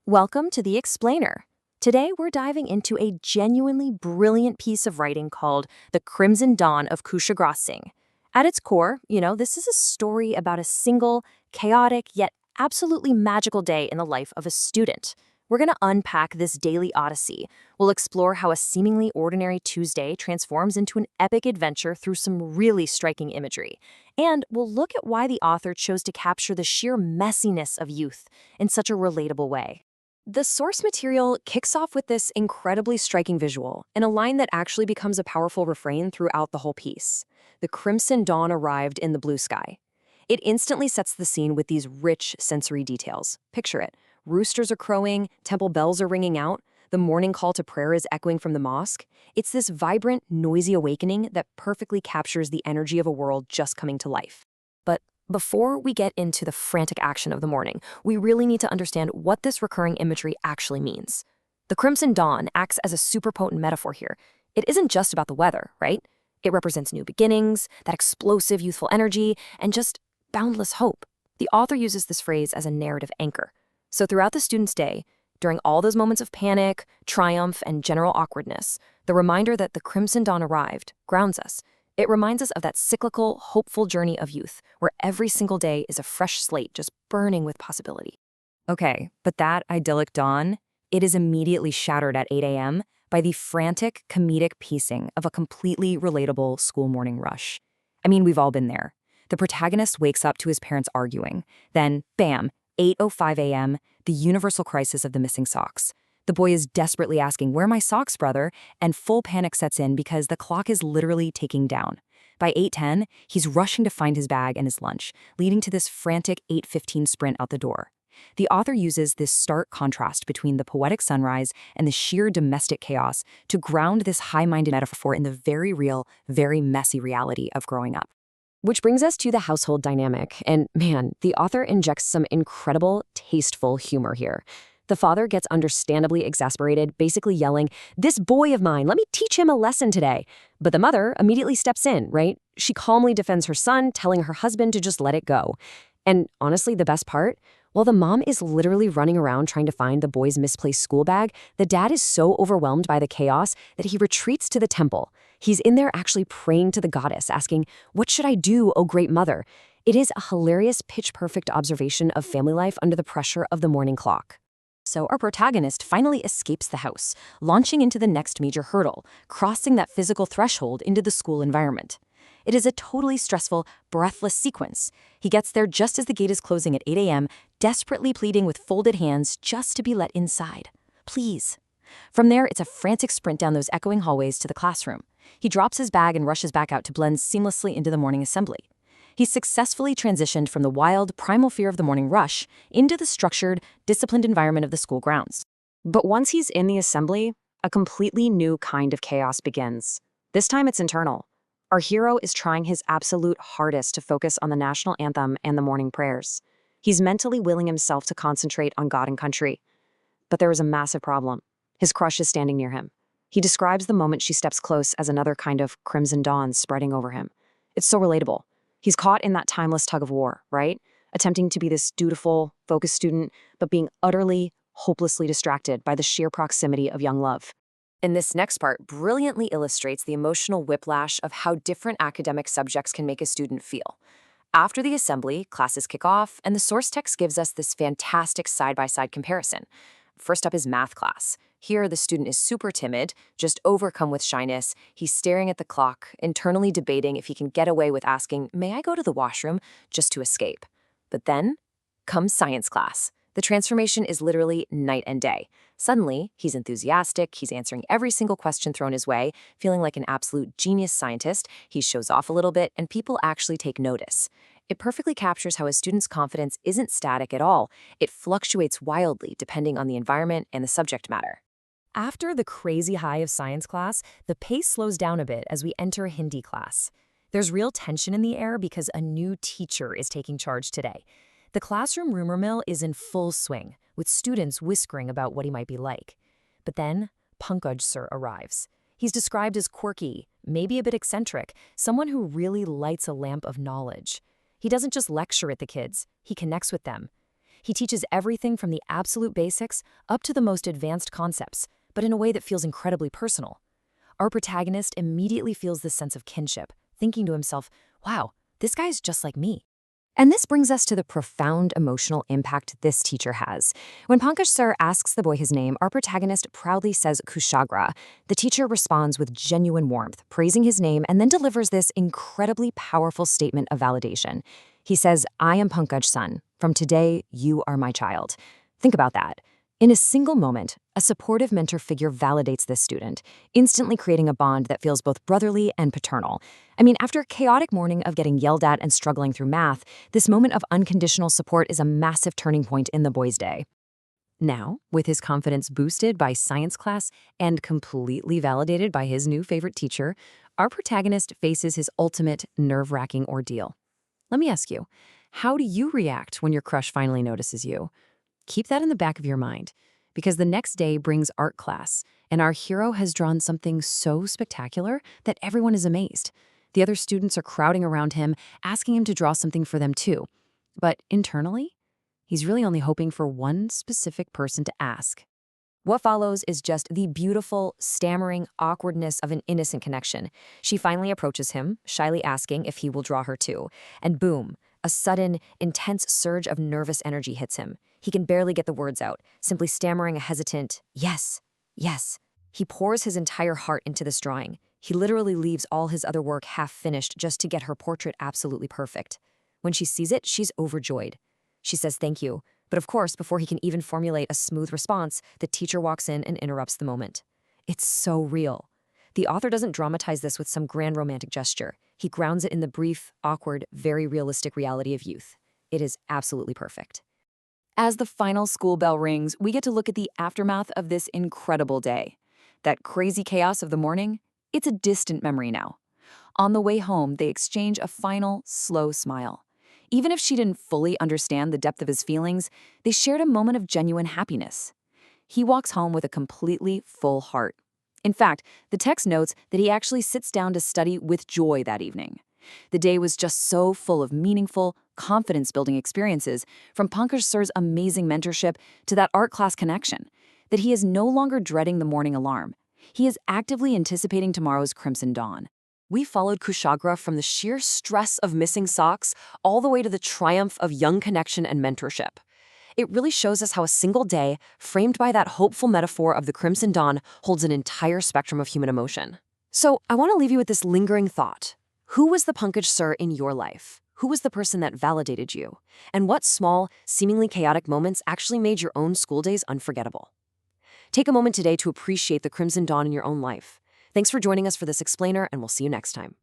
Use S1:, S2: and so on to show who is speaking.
S1: Welcome to The Explainer. Today we're diving into a genuinely brilliant piece of writing called The Crimson Dawn of Kushagra Singh. At its core, this is a story about a single, chaotic, yet absolutely magical day in the life of a student. We're going to unpack this daily odyssey. We'll explore how a seemingly ordinary Tuesday transforms into an epic adventure through some really striking imagery. And we'll look at why the author chose to capture the sheer messiness of youth in such a relatable way. The source material kicks off with this incredibly striking visual and a line that actually becomes a powerful refrain throughout the whole piece. The crimson dawn arrived in the blue sky. It instantly sets the scene with these rich sensory details. Picture it. Roosters are crowing, temple bells are ringing out, the morning call to prayer is echoing from the mosque. It's this vibrant, noisy awakening that perfectly captures the energy of a world just coming to life. But before we get into the frantic action of the morning, we really need to understand what this recurring imagery actually means. The Crimson Dawn acts as a super potent metaphor here. It isn't just about the weather, right? It represents new beginnings, that explosive youthful energy, and just boundless hope. The author uses this phrase as a narrative anchor. So throughout the student's day, during all those moments of panic, triumph, and general awkwardness, the reminder that the Crimson Dawn arrived grounds us. It reminds us of that cyclical, hopeful journey of youth, where every single day is a fresh slate just burning with possibility. Okay, but that idyllic dawn, it is immediately shattered at 8 a.m. by the frantic, comedic piecing of a completely relatable school morning rush. I mean, we've all been there. The protagonist wakes up to his parents arguing. Then, bam, 8:05 a.m., the universal crisis of the missing socks. The boy is desperately asking, "Where are my socks, brother?" And full panic sets in because the clock is literally ticking down. By 8:10, he's rushing to find his bag and his lunch, leading to this frantic 8:15 sprint out the door. The author uses this stark contrast between the poetic sunrise and the sheer domestic chaos to ground this high-minded metaphor in the very real, very messy reality of growing up. Which brings us to the household dynamic, and man, the author injects some incredible, tasteful humor here. The father gets understandably exasperated, basically yelling, "This boy of mine, let me teach him a lesson today." But the mother immediately steps in, right? She calmly defends her son, telling her husband to just let it go. And honestly, the best part? While the mom is literally running around trying to find the boy's misplaced school bag, the dad is so overwhelmed by the chaos that he retreats to the temple. He's in there actually praying to the goddess, asking, "What should I do, O great mother?" It is a hilarious, pitch-perfect observation of family life under the pressure of the morning clock. So our protagonist finally escapes the house, launching into the next major hurdle, crossing that physical threshold into the school environment. It is a totally stressful, breathless sequence. He gets there just as the gate is closing at 8 a.m., desperately pleading with folded hands just to be let inside. Please. From there, it's a frantic sprint down those echoing hallways to the classroom. He drops his bag and rushes back out to blend seamlessly into the morning assembly. He's successfully transitioned from the wild, primal fear of the morning rush into the structured, disciplined environment of the school grounds. But once he's in the assembly, a completely new kind of chaos begins. This time it's internal. Our hero is trying his absolute hardest to focus on the national anthem and the morning prayers. He's mentally willing himself to concentrate on God and country. But there is a massive problem. His crush is standing near him. He describes the moment she steps close as another kind of crimson dawn spreading over him. It's so relatable. He's caught in that timeless tug of war, right? Attempting to be this dutiful, focused student, but being utterly, hopelessly distracted by the sheer proximity of young love. And this next part brilliantly illustrates the emotional whiplash of how different academic subjects can make a student feel. After the assembly, classes kick off, and the source text gives us this fantastic side-by-side comparison. First up is math class. Here, the student is super timid, just overcome with shyness. He's staring at the clock, internally debating if he can get away with asking, "May I go to the washroom?" just to escape. But then comes science class. The transformation is literally night and day. Suddenly, he's enthusiastic, he's answering every single question thrown his way, feeling like an absolute genius scientist. He shows off a little bit, and people actually take notice. It perfectly captures how a student's confidence isn't static at all. It fluctuates wildly depending on the environment and the subject matter. After the crazy high of science class, the pace slows down a bit as we enter Hindi class. There's real tension in the air because a new teacher is taking charge today. The classroom rumor mill is in full swing, with students whispering about what he might be like. But then, Pankaj Sir arrives. He's described as quirky, maybe a bit eccentric, someone who really lights a lamp of knowledge. He doesn't just lecture at the kids, he connects with them. He teaches everything from the absolute basics up to the most advanced concepts, but in a way that feels incredibly personal. Our protagonist immediately feels this sense of kinship, thinking to himself, wow, this guy's just like me. And this brings us to the profound emotional impact this teacher has. When Pankaj Sir asks the boy his name, our protagonist proudly says Kushagra. The teacher responds with genuine warmth, praising his name, and then delivers this incredibly powerful statement of validation. He says, I am Pankaj's son. From today, you are my child. Think about that. In a single moment, a supportive mentor figure validates this student, instantly creating a bond that feels both brotherly and paternal. I mean, after a chaotic morning of getting yelled at and struggling through math, this moment of unconditional support is a massive turning point in the boy's day. Now, with his confidence boosted by science class and completely validated by his new favorite teacher, our protagonist faces his ultimate nerve-wracking ordeal. Let me ask you, how do you react when your crush finally notices you? Keep that in the back of your mind, because the next day brings art class, and our hero has drawn something so spectacular that everyone is amazed. The other students are crowding around him, asking him to draw something for them too. But internally, he's really only hoping for one specific person to ask. What follows is just the beautiful, stammering awkwardness of an innocent connection. She finally approaches him, shyly asking if he will draw her too, and boom, a sudden, intense surge of nervous energy hits him. He can barely get the words out, simply stammering a hesitant, yes, yes. He pours his entire heart into this drawing. He literally leaves all his other work half-finished just to get her portrait absolutely perfect. When she sees it, she's overjoyed. She says thank you, but of course, before he can even formulate a smooth response, the teacher walks in and interrupts the moment. It's so real. The author doesn't dramatize this with some grand romantic gesture. He grounds it in the brief, awkward, very realistic reality of youth. It is absolutely perfect. As the final school bell rings, we get to look at the aftermath of this incredible day. That crazy chaos of the morning, it's a distant memory now. On the way home, they exchange a final, slow smile. Even if she didn't fully understand the depth of his feelings, they shared a moment of genuine happiness. He walks home with a completely full heart. In fact, the text notes that he actually sits down to study with joy that evening. The day was just so full of meaningful, confidence-building experiences, from Pankaj Sir's amazing mentorship to that art class connection, that he is no longer dreading the morning alarm. He is actively anticipating tomorrow's crimson dawn. We followed Kushagra from the sheer stress of missing socks all the way to the triumph of young connection and mentorship. It really shows us how a single day, framed by that hopeful metaphor of the crimson dawn, holds an entire spectrum of human emotion. So I want to leave you with this lingering thought. Who was the Pankaj Sir in your life? Who was the person that validated you? And what small, seemingly chaotic moments actually made your own school days unforgettable? Take a moment today to appreciate the crimson dawn in your own life. Thanks for joining us for this explainer, and we'll see you next time.